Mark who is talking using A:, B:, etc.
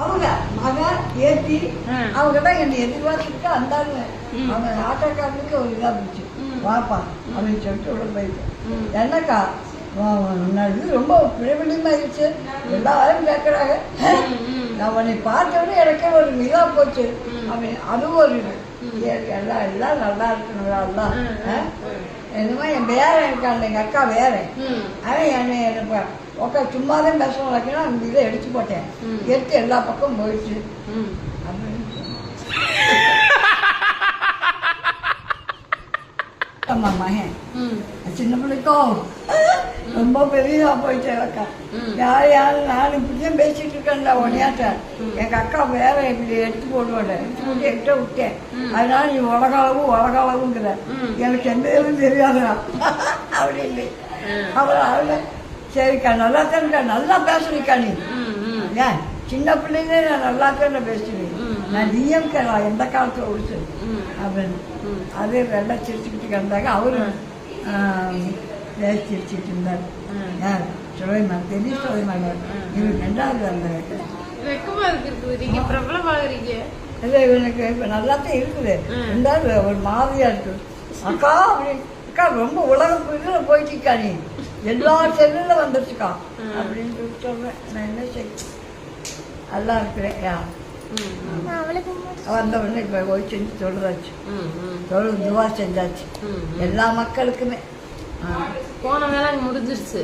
A: அவங்க மகன் ஏற்றி அவங்க தான் என்னை எதிர்பார்த்துட்டு அந்தாங்க. அவங்க ஆட்டோக்காரனுக்கு ஒரு இதாக போச்சு, வாப்பா அப்படின்னு சொல்லிட்டு உள்ள போயிட்டு என்னக்கா இது ரொம்ப பிரபலியமாயிருச்சு, எல்லாரும் கேட்குறாங்க. நான் உன்னை பார்த்தோன்னே எனக்கே ஒரு இதாக போச்சு அப்படின்னு. அதுவும் ஒரு இது எல்லாம் எல்லாம் நல்லா இருக்கணும். எல்லாம் என்னமோ என் பேரன் இருக்காங்க, எங்கள் அக்கா வேறேன். அவன் என்னை எனக்கு உக்கா சும்மா தான் பேசணும் வைக்கணும். அந்த இதை எடுத்து போட்டேன், எடுத்து எல்லா பக்கம் போயிடுச்சு அப்படின்னு ஆமா. மகன் சின்ன பிள்ளைக்கும் ரொம்ப பெரிய போயிட்டேன் அக்கா. யார் யாரும் நான் இப்படிதான் பேசிட்டு இருக்கேன்டா உனையாட்ட. எங்க அக்கா வேற இப்படி எடுத்து போடுவாங்க, எடுத்து போட்டு என்கிட்ட விட்டேன். அதனால நீ உலகளவுங்கிற எனக்கு எந்த இதுவும் தெரியாதுடா அப்படின்னு. அப்புறம் அவங்க சரிக்கா நல்லா தான்க்கா, நல்லா பேசுறீக்கா நீ. ஏன் சின்ன பிள்ளைங்க நான் நல்லா தான் பேசுவேன். நான் டிஎம்கேடா எந்த காலத்தில் ஒழிச்சு அப்படின்னு. அதே வெள்ளை சிரிச்சுக்கிட்டு கிடந்தாங்க. அவரும் சிரிச்சுட்டு இருந்தார். யார் சுலைமா, பெரிய சுலைமாங்க. இவங்க ரெண்டாவது அந்த இல்லை, இவனுக்கு இப்போ நல்லாத்தான் இருக்குது. ரெண்டாவது ஒரு மாதிரியா இருக்குது. அக்கா அப்படின்னு அக்கா ரொம்ப உலகம் இதில் போயிட்டுக்கா, நீ எல்லா செல்லில் வந்துருச்சுக்கா அப்படின்னு சொல்கிறேன். நான் என்ன செய்ய நல்லா இருக்கிறேன். யார் வந்த உடனே இப்போ போய் செஞ்சு சொல்றாச்சு, துவா செஞ்சாச்சு எல்லா மக்களுக்குமே.
B: போன வேலை முடிஞ்சிருச்சு.